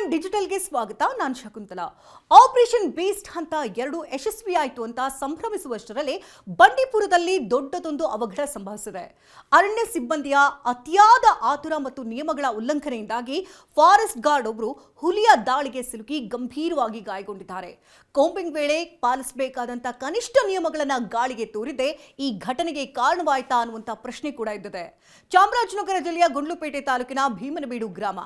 A9 ಡಿಜಿಟಲ್ಗೆ ಸ್ವಾಗತ. ನಾನು Shakuntala. Operation beast ಹಂತ 2 ಯಶಸ್ವಿಯಾಯಿತು ಅಂತ ಸಂಭ್ರಮಿಸುವಷ್ಟರಲ್ಲಿ ಬಂಡೀಪುರದಲ್ಲಿ ದೊಡ್ಡದೊಂದು ಅವಘಡ ಸಂಭವಿಸಿದೆ. ಅರಣ್ಯ ಸಿಬ್ಬಂದಿಯ ಅತಿಯಾದ ಆತುರ ಮತ್ತು ನಿಯಮಗಳ ಉಲ್ಲಂಘನೆಯಿಂದಾಗಿ ಫಾರೆಸ್ಟ್ ಗಾರ್ಡ್ ಒಬ್ಬರು ಹುಲಿಯ ದಾಳಿಗೆ ಸಿಲುಕಿ ಗಂಭೀರವಾಗಿ ಗಾಯಗೊಂಡಿದ್ದಾರೆ. ಕೋಂಬಿಂಗ್ ವೇಳೆ ಪಾಲಿಸಬೇಕಾದಂತ ಕನಿಷ್ಠ ನಿಯಮಗಳನ್ನು ಗಾಳಿಗೆ ತೂರಿದೆ ಈ ಘಟನೆಗೆ ಕಾರಣವಾಯಿತಾ ಅನ್ನುವಂತ ಪ್ರಶ್ನೆ ಕೂಡ ಇದ್ದಿದೆ. ಚಾಮರಾಜನಗರ ಜಿಲ್ಲೆಯ ಗುಂಡ್ಲುಪೇಟೆ ತಾಲೂಕಿನ ಭೀಮನಬೀಡು ಗ್ರಾಮ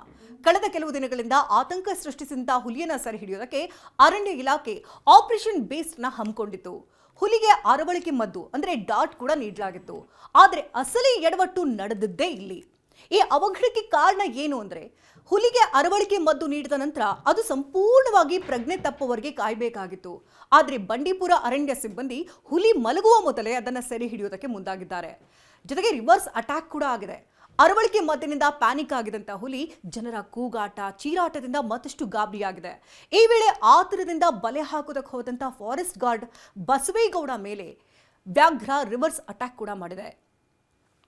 ಕಳೆದ ಕೆಲವು ದಿನಗಳಿಂದ ಆತಂಕ ಸೃಷ್ಟಿಸಿದಂತ ಹುಲಿಯನ್ನ ಸೆರೆ ಹಿಡಿಯೋದಕ್ಕೆ ಅರಣ್ಯ ಇಲಾಖೆ ಆಪರೇಷನ್ ಬೀಸ್ಟ್ ನ ಹಮ್ಮಿಕೊಂಡಿತ್ತು. ಹುಲಿಗೆ ಅರವಳಿಕೆ ಮದ್ದು ಅಂದ್ರೆ ಡಾಟ್ ಕೂಡ ನೀಡಲಾಗಿತ್ತು. ಆದರೆ ಅಸಲಿ ಎಡವಟ್ಟು ನಡೆದಿದ್ದೇ ಇಲ್ಲಿ. ಈ ಅವಘಡಕ್ಕೆ ಕಾರಣ ಏನು ಅಂದ್ರೆ ಹುಲಿಗೆ ಅರವಳಿಕೆ ಮದ್ದು ನೀಡಿದ ನಂತರ ಅದು ಸಂಪೂರ್ಣವಾಗಿ ಪ್ರಜ್ಞೆ ತಪ್ಪುವವರೆಗೆ ಕಾಯಬೇಕಾಗಿತ್ತು. ಆದರೆ ಬಂಡೀಪುರ ಅರಣ್ಯ ಸಿಬ್ಬಂದಿ ಹುಲಿ ಮಲಗುವ ಮೊದಲೇ ಅದನ್ನು ಸೆರೆ ಹಿಡಿಯೋದಕ್ಕೆ ಮುಂದಾಗಿದ್ದಾರೆ. ಜೊತೆಗೆ ರಿವರ್ಸ್ ಅಟ್ಯಾಕ್ ಕೂಡ ಆಗಿದೆ. ಅರವಳಿಕೆ ಮದ್ದಿನಿಂದ ಪ್ಯಾನಿಕ್ ಆಗಿದಂತ ಹುಲಿ ಜನರ ಕೂಗಾಟ ಚೀರಾಟದಿಂದ ಮತ್ತಷ್ಟು ಗಾಬರಿಯಾಗಿದೆ. ಈ ವೇಳೆ ಆತುರದಿಂದ ಬಲೆ ಹಾಕೋದಕ್ಕೆ ಹೋದಂತ ಫಾರೆಸ್ಟ್ ಗಾರ್ಡ್ ಬಸವೇಗೌಡ ಮೇಲೆ ವ್ಯಾಘ್ರ ರಿವರ್ಸ್ ಅಟ್ಯಾಕ್ ಕೂಡ ಮಾಡಿದೆ.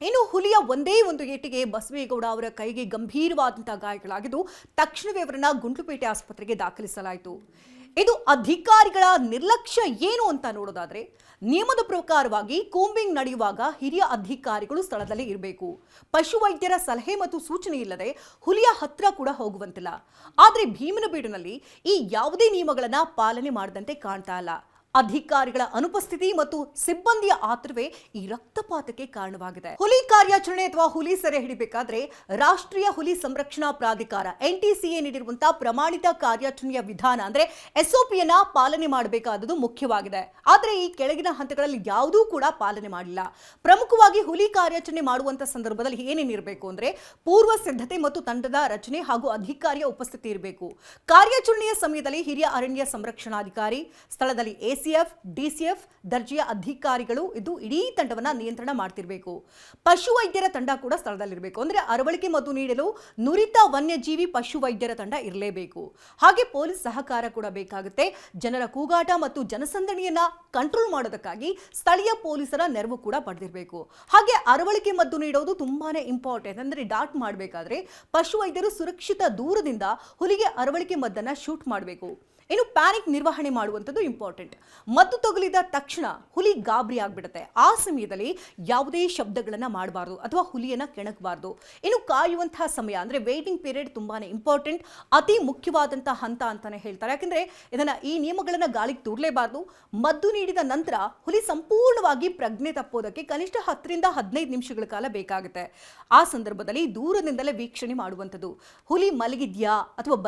ಇನ್ನು ಹುಲಿಯ ಒಂದೇ ಒಂದು ಏಟಿಗೆ ಬಸವೇಗೌಡ ಅವರ ಕೈಗೆ ಗಂಭೀರವಾದಂತಹ ಗಾಯಗಳಾಗಿದ್ದು ತಕ್ಷಣವೇ ಅವರನ್ನ ಗುಂಡ್ಲುಪೇಟೆ ಆಸ್ಪತ್ರೆಗೆ ದಾಖಲಿಸಲಾಯಿತು. ಇದು ಅಧಿಕಾರಿಗಳ ನಿರ್ಲಕ್ಷ್ಯ ಏನು ಅಂತ ನೋಡೋದಾದ್ರೆ ನಿಯಮದ ಪ್ರಕಾರವಾಗಿ ಕೂಂಬಿಂಗ್ ನಡೆಯುವಾಗ ಹಿರಿಯ ಅಧಿಕಾರಿಗಳು ಸ್ಥಳದಲ್ಲಿ ಇರಬೇಕು. ಪಶುವೈದ್ಯರ ಸಲಹೆ ಮತ್ತು ಸೂಚನೆ ಇಲ್ಲದೆ ಹುಲಿಯ ಹತ್ರ ಕೂಡ ಹೋಗುವಂತಿಲ್ಲ. ಆದರೆ ಭೀಮನಬೀಡಿನಲ್ಲಿ ಈ ಯಾವುದೇ ನಿಯಮಗಳನ್ನ ಪಾಲನೆ ಮಾಡದಂತೆ ಕಾಣ್ತಾ ಇಲ್ಲ. ಅಧಿಕಾರಿಗಳ ಅನುಪಸ್ಥಿತಿ ಮತ್ತು ಸಿಬ್ಬಂದಿಯ ಆತುರವೇ ಈ ರಕ್ತಪಾತಕ್ಕೆ ಕಾರಣವಾಗಿದೆ. ಹುಲಿ ಕಾರ್ಯಾಚರಣೆ ಅಥವಾ ಹುಲಿ ಸೆರೆ ಹಿಡಿಬೇಕಾದ್ರೆ ರಾಷ್ಟ್ರೀಯ ಹುಲಿ ಸಂರಕ್ಷಣಾ ಪ್ರಾಧಿಕಾರ NTCA ನೀಡಿರುವಂತಹ ಪ್ರಮಾಣಿತ ಕಾರ್ಯಾಚರಣೆಯ ವಿಧಾನ ಅಂದ್ರೆ SOPಯನ್ನ ಪಾಲನೆ ಮಾಡಬೇಕಾದದ್ದು ಮುಖ್ಯವಾಗಿದೆ. ಆದರೆ ಈ ಕೆಳಗಿನ ಹಂತಗಳಲ್ಲಿ ಯಾವುದೂ ಕೂಡ ಪಾಲನೆ ಮಾಡಿಲ್ಲ. ಪ್ರಮುಖವಾಗಿ ಹುಲಿ ಕಾರ್ಯಾಚರಣೆ ಮಾಡುವಂತ ಸಂದರ್ಭದಲ್ಲಿ ಏನೇನಿರಬೇಕು ಅಂದ್ರೆ ಪೂರ್ವ ಸಿದ್ಧತೆ ಮತ್ತು ತಂಡದ ರಚನೆ ಹಾಗೂ ಅಧಿಕಾರಿಯ ಉಪಸ್ಥಿತಿ ಇರಬೇಕು. ಕಾರ್ಯಾಚರಣೆಯ ಸಮಯದಲ್ಲಿ ಹಿರಿಯ ಅರಣ್ಯ ಸಂರಕ್ಷಣಾಧಿಕಾರಿ ಸ್ಥಳದಲ್ಲಿ ACF, DCF ದರ್ಜೆಯ ಅಧಿಕಾರಿಗಳು ಇದು ಇಡೀ ತಂಡವನ್ನ ನಿಯಂತ್ರಣ ಮಾಡ್ತಿರ್ಬೇಕು. ಪಶುವೈದ್ಯರ ತಂಡ ಕೂಡ ಸ್ಥಳದಲ್ಲಿರಬೇಕು. ಅಂದ್ರೆ ಅರವಳಿಕೆ ಮದ್ದು ನೀಡಲು ನುರಿತ ವನ್ಯಜೀವಿ ಪಶುವೈದ್ಯರ ತಂಡ ಇರಲೇಬೇಕು. ಹಾಗೆ ಪೊಲೀಸ್ ಸಹಕಾರ ಕೂಡ ಬೇಕಾಗುತ್ತೆ. ಜನರ ಕೂಗಾಟ ಮತ್ತು ಜನಸಂದಣಿಯನ್ನ ಕಂಟ್ರೋಲ್ ಮಾಡೋದಕ್ಕಾಗಿ ಸ್ಥಳೀಯ ಪೊಲೀಸರ ನೆರವು ಕೂಡ ಪಡೆದಿರಬೇಕು. ಹಾಗೆ ಅರವಳಿಕೆ ಮದ್ದು ನೀಡೋದು ತುಂಬಾನೇ ಇಂಪಾರ್ಟೆಂಟ್. ಅಂದ್ರೆ ಡಾಟ್ ಮಾಡಬೇಕಾದ್ರೆ ಪಶುವೈದ್ಯರು ಸುರಕ್ಷಿತ ದೂರದಿಂದ ಹುಲಿಗೆ ಅರವಳಿಕೆ ಮದ್ದನ್ನ ಶೂಟ್ ಮಾಡಬೇಕು. ಇನ್ನು ಪ್ಯಾನಿಕ್ ನಿರ್ವಹಣೆ ಮಾಡುವಂಥದ್ದು ಇಂಪಾರ್ಟೆಂಟ್. ಮದ್ದು ತಗುಲಿದ ತಕ್ಷಣ ಹುಲಿ ಗಾಬರಿ ಆಗ್ಬಿಡುತ್ತೆ. ಆ ಸಮಯದಲ್ಲಿ ಯಾವುದೇ ಶಬ್ದಗಳನ್ನ ಮಾಡಬಾರ್ದು ಅಥವಾ ಹುಲಿಯನ್ನ ಕೆಣಕಬಾರ್ದು. ಇನ್ನು ಕಾಯುವಂತಹ ಸಮಯ ಅಂದ್ರೆ ವೇಟಿಂಗ್ ಪೀರಿಯಡ್ ತುಂಬಾನೇ ಇಂಪಾರ್ಟೆಂಟ್, ಅತಿ ಮುಖ್ಯವಾದಂತಹ ಹಂತ ಅಂತಾನೆ ಹೇಳ್ತಾರೆ. ಯಾಕಂದ್ರೆ ಈ ನಿಯಮಗಳನ್ನ ಗಾಳಿಗೆ ತೂರ್ಲೇಬಾರ್ದು. ಮದ್ದು ನೀಡಿದ ನಂತರ ಹುಲಿ ಸಂಪೂರ್ಣವಾಗಿ ಪ್ರಜ್ಞೆ ತಪ್ಪೋದಕ್ಕೆ ಕನಿಷ್ಠ 10 ರಿಂದ 15 ನಿಮಿಷಗಳ ಕಾಲ ಬೇಕಾಗುತ್ತೆ. ಆ ಸಂದರ್ಭದಲ್ಲಿ ದೂರದಿಂದಲೇ ವೀಕ್ಷಣೆ ಮಾಡುವಂಥದ್ದು. ಹುಲಿ ಮಲಗಿದ್ಯಾ ಅಥವಾ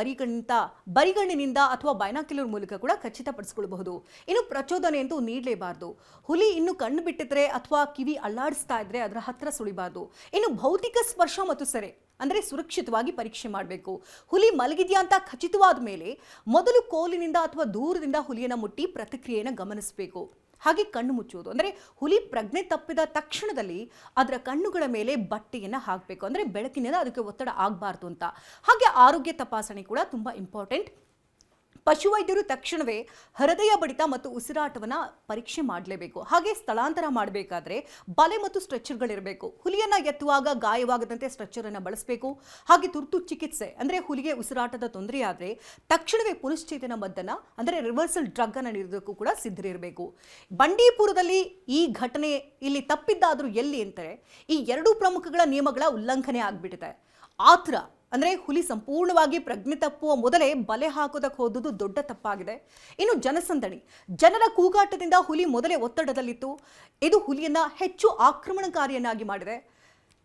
ಬರಿಗಣ್ಣಿನಿಂದ ಅಥವಾ ಬೈನಾಕ್ಯುಲರ್ ಮೂಲಕ ಕೂಡ ಖಚಿತಪಡಿಸಿಕೊಳ್ಳಬಹುದು. ಇನ್ನು ಪ್ರಚೋದನೆ ಅಂತೂ ನೀಡಲೇಬಾರದು. ಹುಲಿ ಇನ್ನು ಕಣ್ಣು ಬಿಟ್ಟಿದ್ರೆ ಅಥವಾ ಕಿವಿ ಅಲ್ಲಾಡಿಸ್ತಾ ಇದ್ರೆ ಅದರ ಹತ್ರ ಸುಳಿಬಾರದು. ಇನ್ನು ಭೌತಿಕ ಸ್ಪರ್ಶ ಮತ್ತು ಸೆರೆ ಅಂದ್ರೆ ಸುರಕ್ಷಿತವಾಗಿ ಪರೀಕ್ಷೆ ಮಾಡಬೇಕು. ಹುಲಿ ಮಲಗಿದ್ಯಾ ಅಂತ ಖಚಿತವಾದ ಮೇಲೆ ಮೊದಲು ಕೋಲಿನಿಂದ ಅಥವಾ ದೂರದಿಂದ ಹುಲಿಯನ್ನ ಮುಟ್ಟಿ ಪ್ರತಿಕ್ರಿಯೆಯನ್ನು ಗಮನಿಸಬೇಕು. ಹಾಗೆ ಕಣ್ಣು ಮುಚ್ಚುವುದು ಅಂದ್ರೆ ಹುಲಿ ಪ್ರಜ್ಞೆ ತಪ್ಪಿದ ತಕ್ಷಣದಲ್ಲಿ ಅದರ ಕಣ್ಣುಗಳ ಮೇಲೆ ಬಟ್ಟೆಯನ್ನ ಹಾಕಬೇಕು. ಅಂದ್ರೆ ಬೆಳಕಿನಿಂದ ಅದಕ್ಕೆ ಒತ್ತಡ ಆಗಬಾರ್ದು ಅಂತ. ಹಾಗೆ ಆರೋಗ್ಯ ತಪಾಸಣೆ ಕೂಡ ತುಂಬಾ ಇಂಪಾರ್ಟೆಂಟ್. ಪಶುವೈದ್ಯರು ತಕ್ಷಣವೇ ಹೃದಯ ಬಡಿತ ಮತ್ತು ಉಸಿರಾಟವನ್ನ ಪರೀಕ್ಷೆ ಮಾಡಲೇಬೇಕು. ಹಾಗೆ ಸ್ಥಳಾಂತರ ಮಾಡಬೇಕಾದ್ರೆ ಬಲೆ ಮತ್ತು ಸ್ಟ್ರೆಚರ್ಗಳಿರಬೇಕು. ಹುಲಿಯನ್ನ ಎತ್ತುವಾಗ ಗಾಯವಾಗದಂತೆ ಸ್ಟ್ರೆಚರ್ ಅನ್ನ ಬಳಸಬೇಕು. ಹಾಗೆ ತುರ್ತು ಚಿಕಿತ್ಸೆ ಅಂದ್ರೆ ಹುಲಿಗೆ ಉಸಿರಾಟದ ತೊಂದರೆ ಆದ್ರೆ ತಕ್ಷಣವೇ ಪುನಶ್ಚೇತನ ಮದ್ದನ್ನ ಅಂದ್ರೆ ರಿವರ್ಸಲ್ ಡ್ರಗ್ ಅನ್ನ ನೀಡೋದಕ್ಕೂ ಕೂಡ ಸಿದ್ಧರಿರಬೇಕು. ಬಂಡೀಪುರದಲ್ಲಿ ಈ ಘಟನೆ ಇಲ್ಲಿ ತಪ್ಪಿದ್ದಾದ್ರೂ ಎಲ್ಲಿ ಅಂತಾರೆ ಈ ಎರಡೂ ಪ್ರಮುಖಗಳ ನಿಯಮಗಳ ಉಲ್ಲಂಘನೆ ಆಗ್ಬಿಟ್ಟಿದೆ. ಆತರ ಅಂದ್ರೆ ಹುಲಿ ಸಂಪೂರ್ಣವಾಗಿ ಪ್ರಜ್ಞೆ ತಪ್ಪುವ ಮೊದಲೇ ಬಲೆ ಹಾಕೋದಕ್ಕೆ ಹೋದುದು ದೊಡ್ಡ ತಪ್ಪಾಗಿದೆ. ಇನ್ನು ಜನಸಂದಣಿ, ಜನರ ಕೂಗಾಟದಿಂದ ಹುಲಿ ಮೊದಲೇ ಒತ್ತಡದಲ್ಲಿತ್ತು. ಇದು ಹುಲಿಯನ್ನ ಹೆಚ್ಚು ಆಕ್ರಮಣಕಾರಿಯನ್ನಾಗಿ ಮಾಡಿದೆ.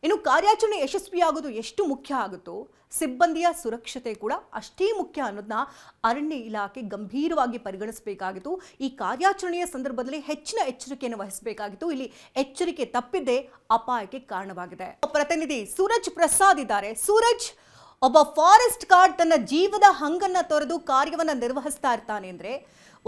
ಇನ್ನು ಕಾರ್ಯಾಚರಣೆ ಯಶಸ್ವಿಯಾಗೋದು ಎಷ್ಟು ಮುಖ್ಯ ಆಗುತ್ತೋ ಸಿಬ್ಬಂದಿಯ ಸುರಕ್ಷತೆ ಕೂಡ ಅಷ್ಟೇ ಮುಖ್ಯ ಅನ್ನೋದನ್ನ ಅರಣ್ಯ ಇಲಾಖೆ ಗಂಭೀರವಾಗಿ ಪರಿಗಣಿಸಬೇಕಾಗಿತ್ತು. ಈ ಕಾರ್ಯಾಚರಣೆಯ ಸಂದರ್ಭದಲ್ಲಿ ಹೆಚ್ಚಿನ ಎಚ್ಚರಿಕೆಯನ್ನು ವಹಿಸಬೇಕಾಗಿತ್ತು. ಇಲ್ಲಿ ಎಚ್ಚರಿಕೆ ತಪ್ಪಿದ್ದೇ ಅಪಾಯಕ್ಕೆ ಕಾರಣವಾಗಿದೆ. ಪ್ರತಿನಿಧಿ ಸೂರಜ್ ಪ್ರಸಾದ್ ಇದ್ದಾರೆ. ಸೂರಜ್, ಒಬ್ಬ ಫಾರೆಸ್ಟ್ ಗಾರ್ಡ್ ತನ್ನ ಜೀವದ ಹಂಗನ್ನ ತೊರೆದು ಕಾರ್ಯವನ್ನ ನಿರ್ವಹಿಸ್ತಾ ಇರ್ತಾನೆ ಅಂದ್ರೆ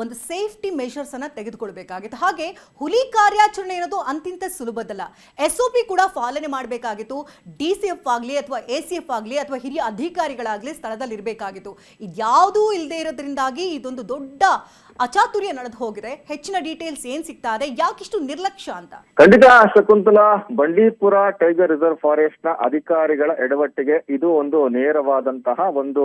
ಒಂದು ಸೇಫ್ಟಿ ಮೆಷರ್ಸ್ ಅನ್ನ ತೆಗೆದುಕೊಳ್ಬೇಕಾಗಿತ್ತು. ಹಾಗೆ ಹುಲಿ ಕಾರ್ಯಾಚರಣೆ ಅನ್ನೋದು ಅಂತಿಂತ ಸುಲಭದಲ್ಲ. SOP ಕೂಡ ಪಾಲನೆ ಮಾಡಬೇಕಾಗಿತ್ತು. DCF ಆಗಲಿ ಅಥವಾ ACF ಆಗಲಿ ಅಥವಾ ಹಿರಿಯ ಅಧಿಕಾರಿಗಳಾಗಲಿ ಸ್ಥಳದಲ್ಲಿ ಇರಬೇಕಾಗಿತ್ತು. ಇದ್ಯಾವುದೂ ಇಲ್ಲದೆ ಇರೋದ್ರಿಂದಾಗಿ ಇದೊಂದು ದೊಡ್ಡ ಅಚಾತುರ್ಯ ನಡೆದು ಹೋಗಿದೆ. ಹೆಚ್ಚಿನ ಡೀಟೇಲ್ಸ್ ಏನ್ ಸಿಗ್ತಾ ಇದೆ, ಯಾಕಿಷ್ಟು ನಿರ್ಲಕ್ಷ್ಯ ಅಂತ? ಖಂಡಿತ Shakuntala, Bandipur tiger reserve forest ನ ಅಧಿಕಾರಿಗಳ ಎಡವಟ್ಟಿಗೆ ಇದು ಒಂದು ನೇರವಾದಂತಹ ಒಂದು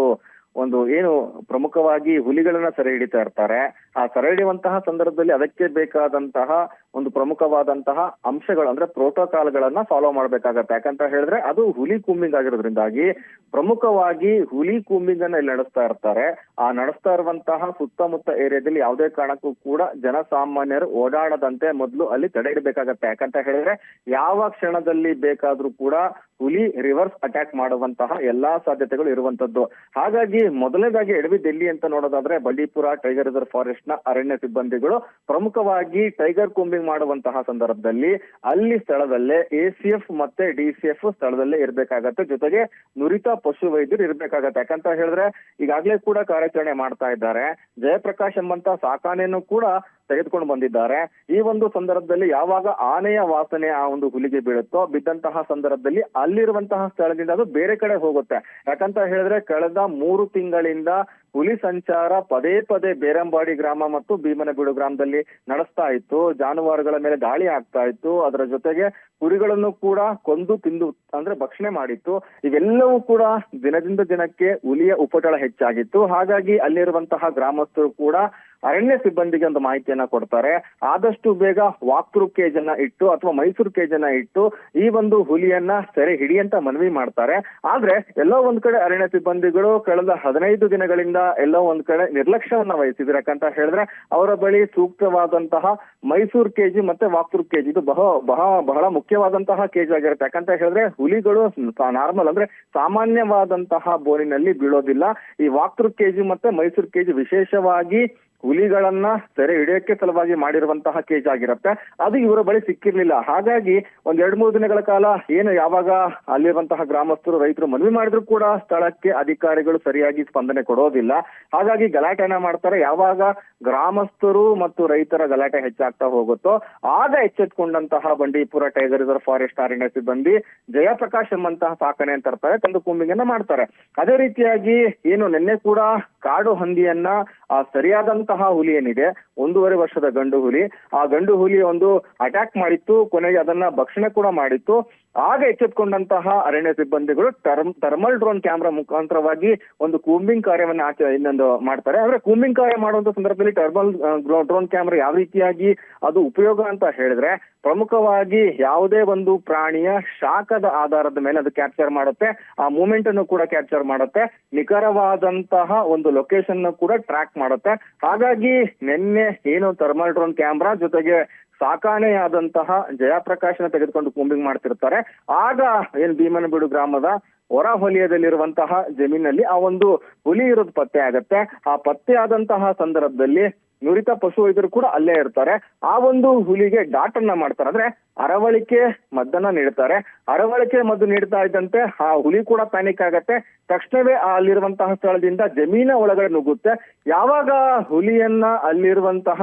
ಒಂದು ಏನು ಪ್ರಮುಖವಾಗಿ ಹುಲಿಗಳನ್ನ ಸೆರೆ ಹಿಡಿತಾ ಇರ್ತಾರೆ. ಆ ಸೆರೆ ಹಿಡಿಯುವಂತಹ ಸಂದರ್ಭದಲ್ಲಿ ಅದಕ್ಕೆ ಬೇಕಾದಂತಹ ಒಂದು ಪ್ರಮುಖವಾದಂತಹ ಅಂಶಗಳು ಅಂದ್ರೆ ಪ್ರೋಟೋಕಾಲ್ಗಳನ್ನ ಫಾಲೋ ಮಾಡ್ಬೇಕಾಗತ್ತೆ. ಯಾಕಂತ ಹೇಳಿದ್ರೆ ಅದು ಹುಲಿ ಕೂಂಬಿಂಗ್ ಆಗಿರೋದ್ರಿಂದಾಗಿ ಪ್ರಮುಖವಾಗಿ ಹುಲಿ ಕೂಂಬಿಂಗ್ ಅನ್ನ ಇಲ್ಲಿ ನಡೆಸ್ತಾ ಇರ್ತಾರೆ. ಆ ನಡೆಸ್ತಾ ಇರುವಂತಹ ಸುತ್ತಮುತ್ತ ಏರಿಯಾದಲ್ಲಿ ಯಾವುದೇ ಕಾರಣಕ್ಕೂ ಕೂಡ ಜನಸಾಮಾನ್ಯರು ಓಡಾಡದಂತೆ ಮೊದಲು ಅಲ್ಲಿ ತಡೆ ಇಡಬೇಕಾಗತ್ತೆ. ಯಾಕಂತ ಹೇಳಿದ್ರೆ ಯಾವ ಕ್ಷಣದಲ್ಲಿ ಬೇಕಾದ್ರೂ ಕೂಡ ಹುಲಿ ರಿವರ್ಸ್ ಅಟ್ಯಾಕ್ ಮಾಡುವಂತಹ ಎಲ್ಲಾ ಸಾಧ್ಯತೆಗಳು ಇರುವಂತದ್ದು. ಹಾಗಾಗಿ ಮೊದಲನೇದಾಗಿ ಎಡವಿದೆಲ್ಲಿ ಅಂತ ನೋಡೋದಾದ್ರೆ ಬಂಡೀಪುರ ಟೈಗರ್ ರಿಸರ್ವ್ ಫಾರೆಸ್ಟ್ ನ ಅರಣ್ಯ ಸಿಬ್ಬಂದಿಗಳು ಪ್ರಮುಖವಾಗಿ ಟೈಗರ್ ಕೂಂಬಿಂಗ್ ಮಾಡುವಂತಹ ಸಂದರ್ಭದಲ್ಲಿ ಅಲ್ಲಿ ಸ್ಥಳದಲ್ಲೇ ACF ಮತ್ತೆ DCF ಸ್ಥಳದಲ್ಲೇ ಇರ್ಬೇಕಾಗತ್ತೆ. ಜೊತೆಗೆ ನುರಿತ ಪಶು ವೈದ್ಯರು ಇರ್ಬೇಕಾಗತ್ತೆ. ಯಾಕಂತ ಹೇಳಿದ್ರೆ ಈಗಾಗಲೇ ಕೂಡ ಕಾರ್ಯಾಚರಣೆ ಮಾಡ್ತಾ ಇದ್ದಾರೆ. ಜಯಪ್ರಕಾಶ್ ಎಂಬಂತ ಸಾಕಾಣೆಯನ್ನು ಕೂಡ ತೆಗೆದುಕೊಂಡು ಬಂದಿದ್ದಾರೆ. ಈ ಒಂದು ಸಂದರ್ಭದಲ್ಲಿ ಯಾವಾಗ ಆನೆಯ ವಾಸನೆ ಆ ಒಂದು ಹುಲಿಗೆ ಬೀಳುತ್ತೋ ಬಿದ್ದಂತಹ ಸಂದರ್ಭದಲ್ಲಿ ಅಲ್ಲಿರುವಂತಹ ಸ್ಥಳದಿಂದ ಅದು ಬೇರೆ ಕಡೆ ಹೋಗುತ್ತೆ. ಯಾಕಂತ ಹೇಳಿದ್ರೆ ಕಳೆದ 3 ತಿಂಗಳಿಂದ ಹುಲಿ ಸಂಚಾರ ಪದೇ ಪದೇ ಬೇರಂಬಾಡಿ ಗ್ರಾಮ ಮತ್ತು ಭೀಮನಬೀಡು ಗ್ರಾಮದಲ್ಲಿ ನಡೆಸ್ತಾ ಇತ್ತು. ಜಾನುವಾರುಗಳ ಮೇಲೆ ದಾಳಿ ಆಗ್ತಾ ಇತ್ತು. ಅದರ ಜೊತೆಗೆ ಕುರಿಗಳನ್ನು ಕೂಡ ಕೊಂದು ತಿಂದು ಅಂದ್ರೆ ಭಕ್ಷಣೆ ಮಾಡಿತ್ತು. ಇವೆಲ್ಲವೂ ಕೂಡ ದಿನದಿಂದ ದಿನಕ್ಕೆ ಹುಲಿಯ ಉಪಟಳ ಹೆಚ್ಚಾಗಿತ್ತು. ಹಾಗಾಗಿ ಅಲ್ಲಿರುವಂತಹ ಗ್ರಾಮಸ್ಥರು ಕೂಡ ಅರಣ್ಯ ಸಿಬ್ಬಂದಿಗೆ ಒಂದು ಮಾಹಿತಿಯನ್ನ ಕೊಡ್ತಾರೆ. ಆದಷ್ಟು ಬೇಗ ವಾಕ್ಥ್ರೂ ಕೇಜ್ ಅನ್ನ ಇಟ್ಟು ಅಥವಾ ಮೈಸೂರು ಕೇಜ್ ಅನ್ನ ಇಟ್ಟು ಈ ಒಂದು ಹುಲಿಯನ್ನ ಸೆರೆ ಹಿಡಿಯಂತ ಮನವಿ ಮಾಡ್ತಾರೆ. ಆದ್ರೆ ಎಲ್ಲೋ ಒಂದ್ ಕಡೆ ಅರಣ್ಯ ಸಿಬ್ಬಂದಿಗಳು ಕಳೆದ 15 ದಿನಗಳಿಂದ ಎಲ್ಲೋ ಒಂದ್ ಕಡೆ ನಿರ್ಲಕ್ಷ್ಯವನ್ನ ವಹಿಸಿದ್ರು. ಯಾಕಂತ ಹೇಳಿದ್ರೆ ಅವರ ಬಳಿ ಸೂಕ್ತವಾದಂತಹ ಮೈಸೂರು ಕೇಜ್ ಮತ್ತೆ ವಾಕ್ಥ್ರೂ ಕೇಜ್ ಇದು ಬಹಳ ಮುಖ್ಯವಾದಂತಹ ಕೇಜ್ ಆಗಿರುತ್ತೆ. ಯಾಕಂತ ಹೇಳಿದ್ರೆ ಹುಲಿಗಳು ನಾರ್ಮಲ್ ಅಂದ್ರೆ ಸಾಮಾನ್ಯವಾದಂತಹ ಬೋನಿನಲ್ಲಿ ಬೀಳೋದಿಲ್ಲ. ಈ ವಾಕ್ಥ್ರೂ ಕೇಜ್ ಮತ್ತೆ ಮೈಸೂರು ಕೇಜ್ ವಿಶೇಷವಾಗಿ ಹುಲಿಗಳನ್ನ ಸೆರೆ ಹಿಡಿಯೋಕೆ ಸಲುವಾಗಿ ಮಾಡಿರುವಂತಹ ಕೇಜ್ ಆಗಿರುತ್ತೆ. ಅದು ಇವರ ಬಳಿ ಸಿಕ್ಕಿರ್ಲಿಲ್ಲ. ಹಾಗಾಗಿ ಒಂದ್ 2-3 ದಿನಗಳ ಕಾಲ ಏನು ಯಾವಾಗ ಅಲ್ಲಿರುವಂತಹ ಗ್ರಾಮಸ್ಥರು ರೈತರು ಮನವಿ ಮಾಡಿದ್ರು ಕೂಡ ಸ್ಥಳಕ್ಕೆ ಅಧಿಕಾರಿಗಳು ಸರಿಯಾಗಿ ಸ್ಪಂದನೆ ಕೊಡೋದಿಲ್ಲ. ಹಾಗಾಗಿ ಗಲಾಟೆನ ಮಾಡ್ತಾರೆ. ಯಾವಾಗ ಗ್ರಾಮಸ್ಥರು ಮತ್ತು ರೈತರ ಗಲಾಟೆ ಹೆಚ್ಚಾಗ್ತಾ ಹೋಗುತ್ತೋ ಆಗ ಎಚ್ಚೆತ್ಕೊಂಡಂತಹ ಬಂಡೀಪುರ ಟೈಗರ್ ರಿಸರ್ವ್ ಫಾರೆಸ್ಟ್ ಅರಣ್ಯ ಸಿಬ್ಬಂದಿ ಜಯಪ್ರಕಾಶ್ ಎಂಬಂತಹ ಸಾಕಣೆ ಅಂತ ಇರ್ತಾರೆ ತಂದು ಕೂಂಬಿಂಗ್ ಅನ್ನ ಮಾಡ್ತಾರೆ. ಅದೇ ರೀತಿಯಾಗಿ ಏನು ನಿನ್ನೆ ಕೂಡ ಕಾಡು ಹಂದಿಯನ್ನ ಸರಿಯಾದಂತಹ ಹುಲಿ ಏನಿದೆ 1.5 ವರ್ಷದ ಗಂಡು ಹುಲಿ, ಆ ಗಂಡು ಹುಲಿ ಒಂದು ಅಟ್ಯಾಕ್ ಮಾಡಿತ್ತು. ಕೊನೆಗೆ ಅದನ್ನ ಭಕ್ಷಣೆ ಕೂಡ ಮಾಡಿತ್ತು. ಆಗ ಎಚ್ಚೆತ್ಕೊಂಡಂತಹ ಅರಣ್ಯ ಸಿಬ್ಬಂದಿಗಳು ಥರ್ಮಲ್ ಡ್ರೋನ್ ಕ್ಯಾಮ್ರಾ ಮುಖಾಂತರವಾಗಿ ಒಂದು ಕೂಂಬಿಂಗ್ ಕಾರ್ಯವನ್ನ ಇನ್ನೊಂದು ಮಾಡ್ತಾರೆ. ಅಂದ್ರೆ ಕೂಂಬಿಂಗ್ ಕಾರ್ಯ ಮಾಡುವಂತ ಸಂದರ್ಭದಲ್ಲಿ ಥರ್ಮಲ್ ಡ್ರೋನ್ ಕ್ಯಾಮ್ರಾ ಯಾವ ರೀತಿಯಾಗಿ ಅದು ಉಪಯೋಗ ಅಂತ ಹೇಳಿದ್ರೆ ಪ್ರಮುಖವಾಗಿ ಯಾವುದೇ ಒಂದು ಪ್ರಾಣಿಯ ಶಾಖದ ಆಧಾರದ ಮೇಲೆ ಅದು ಕ್ಯಾಪ್ಚರ್ ಮಾಡುತ್ತೆ. ಆ ಮೂವ್ಮೆಂಟ್ ಅನ್ನು ಕೂಡ ಕ್ಯಾಪ್ಚರ್ ಮಾಡುತ್ತೆ. ನಿಖರವಾದಂತಹ ಒಂದು ಲೊಕೇಶನ್ ಕೂಡ ಟ್ರ್ಯಾಕ್ ಮಾಡುತ್ತೆ. ಹಾಗಾಗಿ ನಿನ್ನೆ ಏನು ಥರ್ಮಲ್ ಡ್ರೋನ್ ಕ್ಯಾಮ್ರಾ ಜೊತೆಗೆ ಸಾಕಾಣೆಯಾದಂತಹ ಜಯಪ್ರಕಾಶ್ನ ತೆಗೆದುಕೊಂಡು ಕೂಂಬಿಂಗ್ ಮಾಡ್ತಿರ್ತಾರೆ. ಆಗ ಏನ್ ಭೀಮನಬೀಡು ಗ್ರಾಮದ ಹೊರ ವಲಯದಲ್ಲಿರುವಂತಹ ಜಮೀನಲ್ಲಿ ಆ ಒಂದು ಹುಲಿ ಇರೋದು ಪತ್ತೆ ಆಗತ್ತೆ. ಆ ಪತ್ತೆ ಆದಂತಹ ಸಂದರ್ಭದಲ್ಲಿ ನುರಿತ ಪಶು ವೈದ್ಯರು ಕೂಡ ಅಲ್ಲೇ ಇರ್ತಾರೆ. ಆ ಒಂದು ಹುಲಿಗೆ ಡಾಟ್ ಅನ್ನ ಮಾಡ್ತಾರೆ. ಅಂದ್ರೆ ಅರವಳಿಕೆ ಮದ್ದನ್ನ ನೀಡ್ತಾರೆ. ಅರವಳಿಕೆ ಮದ್ದು ನೀಡ್ತಾ ಇದ್ದಂತೆ ಆ ಹುಲಿ ಕೂಡ ಪ್ಯಾನಿಕ್ ಆಗತ್ತೆ. ತಕ್ಷಣವೇ ಅಲ್ಲಿರುವಂತಹ ಸ್ಥಳದಿಂದ ಜಮೀನ ಒಳಗಡೆ ನುಗ್ಗುತ್ತೆ. ಯಾವಾಗ ಹುಲಿಯನ್ನ ಅಲ್ಲಿರುವಂತಹ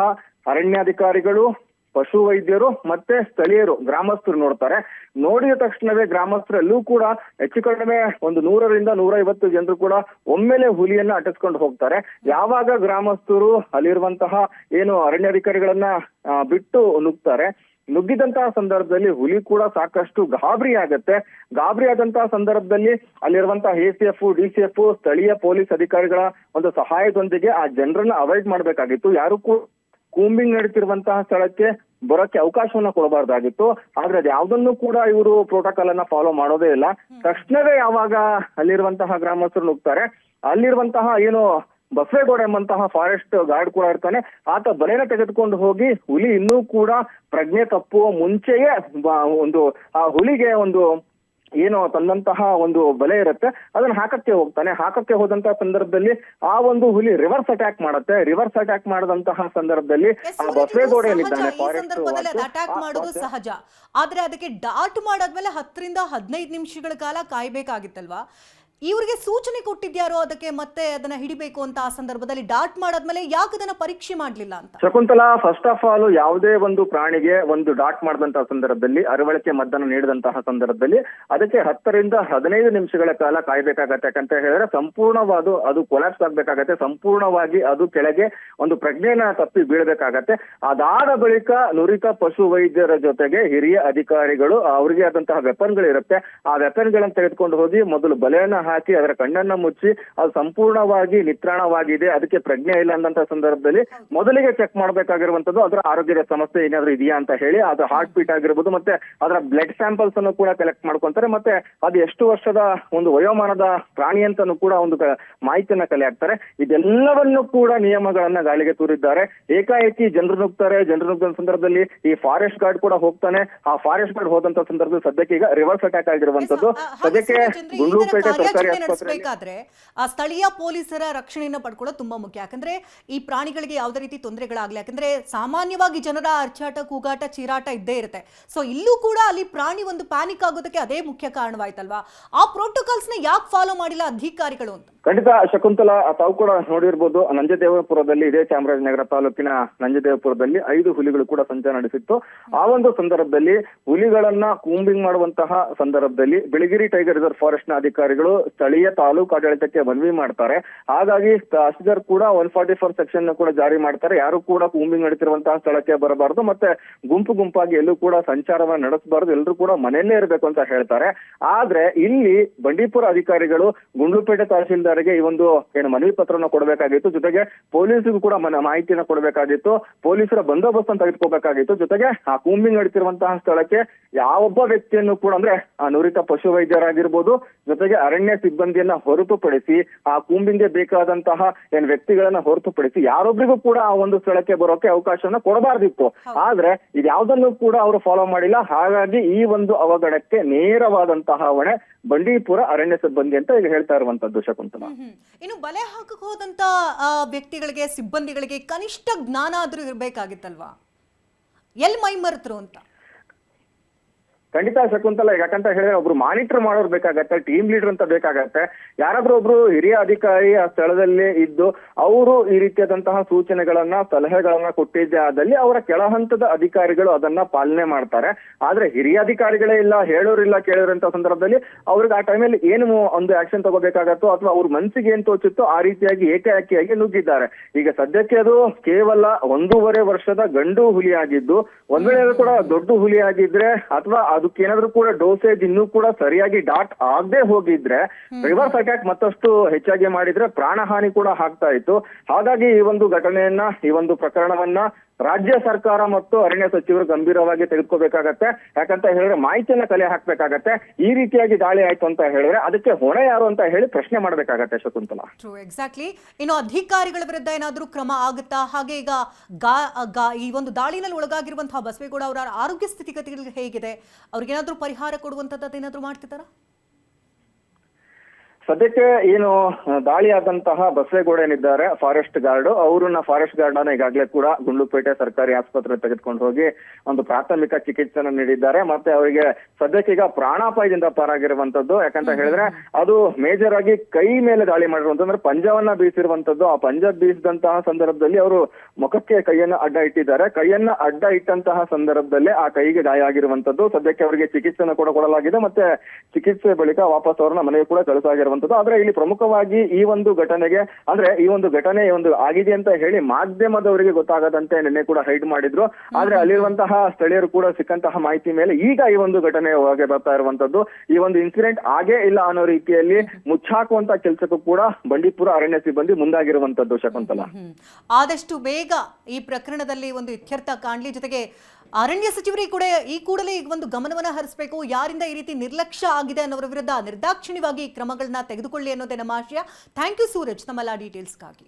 ಅರಣ್ಯಾಧಿಕಾರಿಗಳು ಪಶು ವೈದ್ಯರು ಮತ್ತೆ ಸ್ಥಳೀಯರು ಗ್ರಾಮಸ್ಥರು ನೋಡ್ತಾರೆ. ನೋಡಿದ ತಕ್ಷಣವೇ ಗ್ರಾಮಸ್ಥರಲ್ಲೂ ಕೂಡ ಹೆಚ್ಚು ಕಡಿಮೆ ಒಂದು 100ರಿಂದ 150 ಜನರು ಕೂಡ ಒಮ್ಮೆಲೆ ಹುಲಿಯನ್ನ ಅಟ್ಟಿಸ್ಕೊಂಡು ಹೋಗ್ತಾರೆ. ಯಾವಾಗ ಗ್ರಾಮಸ್ಥರು ಅಲ್ಲಿರುವಂತಹ ಏನು ಅರಣ್ಯಾಧಿಕಾರಿಗಳನ್ನ ಬಿಟ್ಟು ನುಗ್ತಾರೆ, ನುಗ್ಗಿದಂತಹ ಸಂದರ್ಭದಲ್ಲಿ ಹುಲಿ ಕೂಡ ಸಾಕಷ್ಟು ಗಾಬರಿ ಆಗತ್ತೆ. ಗಾಬರಿ ಆದಂತಹ ಸಂದರ್ಭದಲ್ಲಿ ಅಲ್ಲಿರುವಂತಹ ACF DCF ಸ್ಥಳೀಯ ಪೊಲೀಸ್ ಅಧಿಕಾರಿಗಳ ಒಂದು ಸಹಾಯದೊಂದಿಗೆ ಆ ಜನರನ್ನ ಅವಾಯ್ಡ್ ಮಾಡ್ಬೇಕಾಗಿತ್ತು. ಯಾರು ಕೂಡ ಕೂಂಬಿಂಗ್ ನಡೀತಿರುವಂತಹ ಸ್ಥಳಕ್ಕೆ ಬರೋಕ್ಕೆ ಅವಕಾಶವನ್ನ ಕೊಡಬಾರ್ದಾಗಿತ್ತು. ಆದ್ರೆ ಅದು ಯಾವ್ದನ್ನು ಕೂಡ ಇವರು ಪ್ರೋಟೋಕಾಲ್ ಅನ್ನ ಫಾಲೋ ಮಾಡೋದೇ ಇಲ್ಲ. ತಕ್ಷಣವೇ ಯಾವಾಗ ಅಲ್ಲಿರುವಂತಹ ಗ್ರಾಮಸ್ಥರು ನುಗ್ತಾರೆ, ಅಲ್ಲಿರುವಂತಹ ಏನು ಬಸವೇಗೌಡ ಎಂಬಂತಹ ಫಾರೆಸ್ಟ್ ಗಾರ್ಡ್ ಕೂಡ ಇರ್ತಾನೆ. ಆತ ಬಲೆನ ತೆಗೆದುಕೊಂಡು ಹೋಗಿ ಹುಲಿ ಇನ್ನೂ ಕೂಡ ಪ್ರಜ್ಞೆ ತಪ್ಪುವ ಮುಂಚೆಯೇ ಒಂದು ಆ ಹುಲಿಗೆ ಒಂದು ಏನು ತಂದಂತಹ ಒಂದು ಬಲೆ ಇರುತ್ತೆ ಅದನ್ನ ಹಾಕಕ್ಕೆ ಹೋಗ್ತಾನೆ. ಹಾಕಕ್ಕೆ ಹೋದಂತಹ ಸಂದರ್ಭದಲ್ಲಿ ಆ ಒಂದು ಹುಲಿ ರಿವರ್ಸ್ ಅಟ್ಯಾಕ್ ಮಾಡುತ್ತೆ. ರಿವರ್ಸ್ ಅಟ್ಯಾಕ್ ಮಾಡದಂತಹ ಸಂದರ್ಭದಲ್ಲಿ ಆ ಬಸವೇಗೌಡ ಏನಿದ್ದಾನೆ ಫಾರೆಸ್ಟ್ ಅಟ್ಯಾಕ್ ಮಾಡೋದು ಸಹಜ. ಆದ್ರೆ ಅದಕ್ಕೆ ಡಾಟ್ ಮಾಡಾದ್ಮೇಲೆ 10ರಿಂದ 15 ನಿಮಿಷಗಳ ಕಾಲ ಕಾಯ್ಬೇಕಾಗಿತ್ತಲ್ವಾ? ಇವ್ರಿಗೆ ಸೂಚನೆ ಕೊಟ್ಟಿದ್ಯಾರೋ ಅದಕ್ಕೆ ಮತ್ತೆ ಅದನ್ನ ಹಿಡಿಬೇಕು ಅಂತ? ಆ ಸಂದರ್ಭದಲ್ಲಿ ಡಾಟ್ ಮಾಡಾದ್ಮೇಲೆ ಯಾಕೆ ಅದನ್ನ ಪರೀಕ್ಷೆ ಮಾಡ್ಲಿಲ್ಲ ಅಂತ? ಶಕುಂತಲಾ, ಫಸ್ಟ್ ಆಫ್ ಆಲ್ ಯಾವುದೇ ಒಂದು ಪ್ರಾಣಿಗೆ ಒಂದು ಡಾಟ್ ಮಾಡಿದಂತಹ ಸಂದರ್ಭದಲ್ಲಿ ಅರವಳಿಕೆ ಮದ್ದನ್ನು ನೀಡಿದಂತಹ ಸಂದರ್ಭದಲ್ಲಿ ಅದಕ್ಕೆ 10ರಿಂದ 15 ನಿಮಿಷಗಳ ಕಾಲ ಕಾಯ್ಬೇಕಾಗತ್ತೆ. ಯಾಕಂತ ಹೇಳಿದ್ರೆ ಸಂಪೂರ್ಣವಾದ ಅದು ಕೊಲಾಪ್ಸ್ ಆಗ್ಬೇಕಾಗತ್ತೆ. ಸಂಪೂರ್ಣವಾಗಿ ಅದು ಕೆಳಗೆ ಒಂದು ಪ್ರಜ್ಞೆನ ತಪ್ಪಿ ಬೀಳ್ಬೇಕಾಗತ್ತೆ. ಅದಾದ ಬಳಿಕ ನುರಿತ ಪಶು ವೈದ್ಯರ ಜೊತೆಗೆ ಹಿರಿಯ ಅಧಿಕಾರಿಗಳು ಅವರಿಗೆ ಆದಂತಹ ವೆಪನ್ಗಳಿರುತ್ತೆ. ಆ ವೆಪನ್ಗಳನ್ನ ತೆಗೆದುಕೊಂಡು ಹೋಗಿ ಮೊದಲು ಬಲೆಯನ್ನ ಹಾಕಿ ಅದರ ಕಣ್ಣನ್ನ ಮುಚ್ಚಿ ಅದು ಸಂಪೂರ್ಣವಾಗಿ ನಿತ್ರಾಣವಾಗಿದೆ, ಅದಕ್ಕೆ ಪ್ರಜ್ಞೆ ಇಲ್ಲ ಅಂದಂತ ಸಂದರ್ಭದಲ್ಲಿ ಮೊದಲಿಗೆ ಚೆಕ್ ಮಾಡ್ಬೇಕಾಗಿರುವಂತದ್ದು ಅದರ ಆರೋಗ್ಯದ ಸಮಸ್ಯೆ ಏನಾದ್ರು ಇದೆಯಾ ಅಂತ ಹೇಳಿ, ಅದು ಹಾರ್ಟ್ ಬೀಟ್ ಆಗಿರ್ಬೋದು, ಮತ್ತೆ ಅದರ ಬ್ಲಡ್ ಸ್ಯಾಂಪಲ್ಸ್ ಅನ್ನು ಕೂಡ ಕಲೆಕ್ಟ್ ಮಾಡ್ಕೊಂತಾರೆ, ಮತ್ತೆ ಅದು ಎಷ್ಟು ವರ್ಷದ ಒಂದು ವಯೋಮಾನದ ಪ್ರಾಣಿ ಅಂತಾನು ಕೂಡ ಒಂದು ಮಾಹಿತಿಯನ್ನ ಕಲೆ ಹಾಕ್ತಾರೆ. ಇದೆಲ್ಲವನ್ನು ಕೂಡ ನಿಯಮಗಳನ್ನ ಗಾಳಿಗೆ ತೂರಿದ್ದಾರೆ. ಏಕಾಏಕಿ ಜನರು ನುಗ್ತಾರೆ, ನುಗ್ಗಿದ ಸಂದರ್ಭದಲ್ಲಿ ಈ ಫಾರೆಸ್ಟ್ ಗಾರ್ಡ್ ಕೂಡ ಹೋಗ್ತಾನೆ. ಆ ಫಾರೆಸ್ಟ್ ಗಾರ್ಡ್ ಹೋದಂತ ಸಂದರ್ಭದಲ್ಲಿ ಸದ್ಯಕ್ಕೆ ಈಗ ರಿವರ್ಸ್ ಅಟ್ಯಾಕ್ ಆಗಿರುವಂತದ್ದು. ಸದ್ಯಕ್ಕೆ ಗುಂಡ್ಲುಪೇಟೆ ಸರ್ಕಾರಿ ನಡೆಸಬೇಕಾದ್ರೆ ಆ ಸ್ಥಳೀಯ ಪೊಲೀಸರ ರಕ್ಷಣೆಯನ್ನ ಪಡ್ಕೊಳ್ಳೋದು ತುಂಬಾ ಮುಖ್ಯ. ಯಾಕಂದ್ರೆ ಈ ಪ್ರಾಣಿಗಳಿಗೆ ಯಾವುದೇ ರೀತಿ ತೊಂದರೆಗಳಾಗ್ಲಿ, ಯಾಕಂದ್ರೆ ಸಾಮಾನ್ಯವಾಗಿ ಜನರ ಅರ್ಚಾಟ, ಕೂಗಾಟ, ಚೀರಾಟ ಇದ್ದೇ ಇರುತ್ತೆ. ಸೊ ಇಲ್ಲೂ ಕೂಡ ಅಲ್ಲಿ ಪ್ರಾಣಿ ಒಂದು ಪ್ಯಾನಿಕ್ ಆಗೋದಕ್ಕೆ ಅದೇ ಮುಖ್ಯ ಕಾರಣವಾಯ್ತಲ್ವಾ? ಆ ಪ್ರೋಟೋಕಾಲ್ಸ್ ನ ಯಾಕೆ ಫಾಲೋ ಮಾಡಿಲ್ಲ ಅಧಿಕಾರಿಗಳು ಅಂತ? ಖಂಡಿತ ಶಕುಂತಲಾ, ತಾವು ಕೂಡ ನೋಡಿರ್ಬೋದು, ನಂಜದೇವಪುರದಲ್ಲಿ, ಇದೇ ಚಾಮರಾಜನಗರ ತಾಲೂಕಿನ ನಂಜದೇವಪುರದಲ್ಲಿ 5 ಹುಲಿಗಳು ಕೂಡ ಸಂಚಾರ ನಡೆಸಿತ್ತು. ಆ ಒಂದು ಸಂದರ್ಭದಲ್ಲಿ ಹುಲಿಗಳನ್ನ ಕೂಂಬಿಂಗ್ ಮಾಡುವಂತಹ ಸಂದರ್ಭದಲ್ಲಿ ಬಿಳಿಗಿರಿ ಟೈಗರ್ ರಿಸರ್ವ್ ಫಾರೆಸ್ಟ್ ನ ಅಧಿಕಾರಿಗಳು ಸ್ಥಳೀಯ ತಾಲೂಕು ಆಡಳಿತಕ್ಕೆ ಮನವಿ ಮಾಡ್ತಾರೆ. ಹಾಗಾಗಿ ತಹಸೀಲ್ದಾರ್ ಕೂಡ 144 ಸೆಕ್ಷನ್ ಕೂಡ ಜಾರಿ ಮಾಡ್ತಾರೆ. ಯಾರು ಕೂಡ ಕೂಂಬಿಂಗ್ ನಡೀತಿರುವಂತಹ ಸ್ಥಳಕ್ಕೆ ಬರಬಾರದು, ಮತ್ತೆ ಗುಂಪಾಗಿ ಎಲ್ಲೂ ಕೂಡ ಸಂಚಾರವನ್ನ ನಡೆಸಬಾರದು, ಎಲ್ಲರೂ ಕೂಡ ಮನೆಯಲ್ಲೇ ಇರಬೇಕು ಅಂತ ಹೇಳ್ತಾರೆ. ಆದ್ರೆ ಇಲ್ಲಿ ಬಂಡೀಪುರ ಅಧಿಕಾರಿಗಳು ಗುಂಡ್ಲುಪೇಟೆ ತಹಸೀಲ್ದಾರ್ಗೆ ಈ ಒಂದು ಮನವಿ ಪತ್ರವನ್ನು ಕೊಡಬೇಕಾಗಿತ್ತು, ಜೊತೆಗೆ ಪೊಲೀಸರಿಗೂ ಕೂಡ ಮಾಹಿತಿಯನ್ನು ಕೊಡಬೇಕಾಗಿತ್ತು, ಪೊಲೀಸರ ಬಂದೋಬಸ್ತ್ ಅಂತ ತೆಗೆದುಕೋಬೇಕಾಗಿತ್ತು. ಜೊತೆಗೆ ಆ ಕೂಂಬಿಂಗ್ ನಡೀತಿರುವಂತಹ ಸ್ಥಳಕ್ಕೆ ಯಾವೊಬ್ಬ ವ್ಯಕ್ತಿಯನ್ನು ಕೂಡ, ಅಂದ್ರೆ ಆ ನುರಿತ ಪಶು ವೈದ್ಯರಾಗಿರ್ಬೋದು, ಜೊತೆಗೆ ಅರಣ್ಯ ಸಿಬ್ಬಂದಿಯನ್ನ ಹೊರತುಪಡಿಸಿ ಆ ಕೂಂಬಿಂಗ್ಗೆ ಬೇಕಾದಂತಹ ವ್ಯಕ್ತಿಗಳನ್ನ ಹೊರತುಪಡಿಸಿ ಯಾರೊಬ್ಬರಿಗೂ ಕೂಡ ಆ ಒಂದು ಸ್ಥಳಕ್ಕೆ ಬರೋಕೆ ಅವಕಾಶವನ್ನ ಕೊಡಬಾರ್ದಿತ್ತು. ಆದ್ರೆ ಇದ್ಯಾವುದನ್ನು ಕೂಡ ಅವರು ಫಾಲೋ ಮಾಡಿಲ್ಲ. ಹಾಗಾಗಿ ಈ ಒಂದು ಅವಘಡಕ್ಕೆ ನೇರವಾದಂತಹ ಹೊಣೆ ಬಂಡೀಪುರ ಅರಣ್ಯ ಸಿಬ್ಬಂದಿ ಅಂತ ಈಗ ಹೇಳ್ತಾ ಇರುವಂತದ್ದು ಶಕುಂತಲಾ. ಇನ್ನು ಬಲೆ ಹಾಕಕ್ ಹೋದಂತ ವ್ಯಕ್ತಿಗಳಿಗೆ, ಸಿಬ್ಬಂದಿಗಳಿಗೆ ಕನಿಷ್ಠ ಜ್ಞಾನ ಆದ್ರೂ ಇರ್ಬೇಕಾಗಿತ್ತಲ್ವಾ? ಎಲ್ ಮೈ ಮರೆತರು ಅಂತ? ಖಂಡಿತ ಶಕುಂತಲಾ, ಯಾಕಂತ ಹೇಳಿದ್ರೆ ಒಬ್ರು ಮಾನಿಟರ್ ಮಾಡೋರು ಬೇಕಾಗತ್ತೆ, ಟೀಮ್ ಲೀಡರ್ ಅಂತ ಬೇಕಾಗತ್ತೆ. ಯಾರಾದ್ರೂ ಒಬ್ರು ಹಿರಿಯ ಅಧಿಕಾರಿ ಆ ಸ್ಥಳದಲ್ಲಿ ಇದ್ದು ಅವರು ಈ ರೀತಿಯಾದಂತಹ ಸೂಚನೆಗಳನ್ನ, ಸಲಹೆಗಳನ್ನ ಕೊಟ್ಟಿದ್ದೆ ಆದಲ್ಲಿ ಅವರ ಕೆಳ ಹಂತದ ಅಧಿಕಾರಿಗಳು ಅದನ್ನ ಪಾಲನೆ ಮಾಡ್ತಾರೆ. ಆದ್ರೆ ಹಿರಿಯ ಅಧಿಕಾರಿಗಳೇ ಇಲ್ಲ, ಹೇಳೋರಿಲ್ಲ, ಕೇಳೋರಂತ ಸಂದರ್ಭದಲ್ಲಿ ಅವ್ರಿಗೆ ಆ ಟೈಮಲ್ಲಿ ಏನು ಒಂದು ಆಕ್ಷನ್ ತಗೋಬೇಕಾಗತ್ತೋ ಅಥವಾ ಅವ್ರ ಮನ್ಸಿಗೆ ಏನ್ ತೋಚುತ್ತೋ ಆ ರೀತಿಯಾಗಿ ಏಕಾಏಕಿಯಾಗಿ ನುಗ್ಗಿದ್ದಾರೆ. ಈಗ ಸದ್ಯಕ್ಕೆ ಅದು ಕೇವಲ 1.5 ವರ್ಷದ ಗಂಡು ಹುಲಿ ಆಗಿದ್ದು, ಒಂದ್ ವೇಳೆ ಕೂಡ ದೊಡ್ಡ ಹುಲಿ ಆಗಿದ್ರೆ ಅಥವಾ ಅದಕ್ಕೇನಾದ್ರೂ ಕೂಡ ಡೋಸೇಜ್ ಇನ್ನೂ ಕೂಡ ಸರಿಯಾಗಿ ಡಾಟ್ ಆಗದೆ ಹೋಗಿದ್ರೆ ರಿವರ್ಸ್ ಅಟ್ಯಾಕ್ ಮತ್ತಷ್ಟು ಹೆಚ್ಚಾಗಿ ಮಾಡಿದ್ರೆ ಪ್ರಾಣ ಹಾನಿ ಕೂಡ ಆಗ್ತಾ ಇತ್ತು. ಹಾಗಾಗಿ ಈ ಒಂದು ಘಟನೆಯನ್ನ, ಈ ಒಂದು ಪ್ರಕರಣವನ್ನ ರಾಜ್ಯ ಸರ್ಕಾರ ಮತ್ತು ಅರಣ್ಯ ಸಚಿವರು ಗಂಭೀರವಾಗಿ ತೆಗೆದುಕೋಬೇಕಾಗತ್ತೆ. ಯಾಕಂತ ಹೇಳಿದ್ರೆ ಮಾಹಿತಿಯನ್ನ ಕಲೆ ಹಾಕ್ಬೇಕಾಗತ್ತೆ. ಈ ರೀತಿಯಾಗಿ ದಾಳಿ ಆಯ್ತು ಅಂತ ಹೇಳಿದ್ರೆ ಅದಕ್ಕೆ ಹೊಣೆ ಯಾರು ಅಂತ ಹೇಳಿ ಪ್ರಶ್ನೆ ಮಾಡ್ಬೇಕಾಗತ್ತೆ ಶಕುಂತಲಾ. ಎಕ್ಸಾಕ್ಟ್ಲಿ. ಇನ್ನು ಅಧಿಕಾರಿಗಳ ವಿರುದ್ಧ ಏನಾದ್ರೂ ಕ್ರಮ ಆಗುತ್ತಾ? ಹಾಗೆ ಈಗ ಈ ಒಂದು ದಾಳಿನಲ್ಲಿ ಒಳಗಾಗಿರುವಂತಹ ಬಸವೇಗೌಡ ಅವರ ಆರೋಗ್ಯ ಸ್ಥಿತಿಗತಿಗಳು ಹೇಗಿದೆ? ಅವ್ರಿಗೇನಾದ್ರೂ ಪರಿಹಾರ ಕೊಡುವಂತದ್ದು ಏನಾದ್ರೂ ಮಾಡ್ತಿದ್ದಾರಾ? ಸದ್ಯಕ್ಕೆ ಏನು ದಾಳಿ ಆದಂತಹ ಬಸವೇಗೌಡ ಏನಿದ್ದಾರೆ ಫಾರೆಸ್ಟ್ ಗಾರ್ಡ್, ಫಾರೆಸ್ಟ್ ಗಾರ್ಡ್ ಅನ್ನ ಈಗಾಗಲೇ ಕೂಡ ಗುಂಡ್ಲುಪೇಟೆ ಸರ್ಕಾರಿ ಆಸ್ಪತ್ರೆ ತೆಗೆದುಕೊಂಡು ಹೋಗಿ ಒಂದು ಪ್ರಾಥಮಿಕ ಚಿಕಿತ್ಸೆಯನ್ನು ನೀಡಿದ್ದಾರೆ. ಮತ್ತೆ ಅವರಿಗೆ ಸದ್ಯಕ್ಕೆ ಈಗ ಪ್ರಾಣಾಪಾಯದಿಂದ ಪಾರಾಗಿರುವಂತದ್ದು. ಯಾಕಂತ ಹೇಳಿದ್ರೆ ಅದು ಮೇಜರ್ ಆಗಿ ಕೈ ಮೇಲೆ ದಾಳಿ ಮಾಡಿರುವಂತದ್ದು, ಅಂದ್ರೆ ಪಂಜವನ್ನ ಬೀಸಿರುವಂತದ್ದು. ಆ ಪಂಜ ಬೀಸಿದಂತಹ ಸಂದರ್ಭದಲ್ಲಿ ಅವರು ಮುಖಕ್ಕೆ ಕೈಯನ್ನ ಅಡ್ಡ ಇಟ್ಟಿದ್ದಾರೆ. ಕೈಯನ್ನ ಅಡ್ಡ ಇಟ್ಟಂತಹ ಸಂದರ್ಭದಲ್ಲಿ ಆ ಕೈಗೆ ಗಾಯ ಆಗಿರುವಂತದ್ದು. ಸದ್ಯಕ್ಕೆ ಅವರಿಗೆ ಚಿಕಿತ್ಸೆಯನ್ನು ಕೂಡ ಕೊಡಲಾಗಿದೆ, ಮತ್ತೆ ಚಿಕಿತ್ಸೆ ಬಳಿಕ ವಾಪಸ್ ಅವರನ್ನ ಮನೆಗೆ ಕೂಡ ಕಳಿಸಾಗಿರುವಂತದ್ದು. ಆದ್ರೆ ಇಲ್ಲಿ ಪ್ರಮುಖವಾಗಿ ಈ ಒಂದು ಘಟನೆಗೆ, ಅಂದ್ರೆ ಈ ಒಂದು ಘಟನೆ ಒಂದು ಆಗಿದೆ ಅಂತ ಹೇಳಿ ಮಾಧ್ಯಮದವರಿಗೆ ಗೊತ್ತಾಗದಂತೆ ನಿನ್ನೆ ಕೂಡ ಹೈಡ್ ಮಾಡಿದ್ರು. ಆದ್ರೆ ಅಲ್ಲಿರುವಂತಹ ಸ್ಥಳೀಯರು ಕೂಡ ಸಿಕ್ಕಂತಹ ಮಾಹಿತಿ ಮೇಲೆ ಈಗ ಈ ಒಂದು ಘಟನೆ ಹೊರಗೆ ಬರ್ತಾ ಇರುವಂತದ್ದು. ಈ ಒಂದು ಇನ್ಸಿಡೆಂಟ್ ಆಗೇ ಇಲ್ಲ ಅನ್ನೋ ರೀತಿಯಲ್ಲಿ ಮುಚ್ಚಾಕುವಂತ ಕೆಲಸಕ್ಕೂ ಕೂಡ ಬಂಡೀಪುರ ಅರಣ್ಯ ಸಿಬ್ಬಂದಿ ಮುಂದಾಗಿರುವಂತದ್ದು ಶಕುಂತಲಾ. ಆದಷ್ಟು ಬೇಗ ಈ ಪ್ರಕರಣದಲ್ಲಿ ಒಂದು ಇತ್ಯರ್ಥ ಕಾಣ್ಲಿ. ಜೊತೆಗೆ ಅರಣ್ಯ ಸಚಿವರಿಗೆ ಕೂಡ ಈ ಕೂಡಲೇ ಒಂದು ಗಮನವನ್ನ ಹರಿಸಬೇಕು. ಯಾರಿಂದ ಈ ರೀತಿ ನಿರ್ಲಕ್ಷ್ಯ ಆಗಿದೆ ಅನ್ನೋರ ವಿರುದ್ಧ ನಿರ್ದಾಕ್ಷಿಣ್ಯವಾಗಿ ಕ್ರಮಗಳನ್ನ ತೆಗೆದುಕೊಳ್ಳಿ ಅನ್ನೋದೇ ನಮ್ಮ ಆಶಯ. ಥ್ಯಾಂಕ್ ಯು ಸೂರಜ್, ನಮ್ಮೆಲ್ಲ ಡೀಟೇಲ್ಸ್ಗಾಗಿ.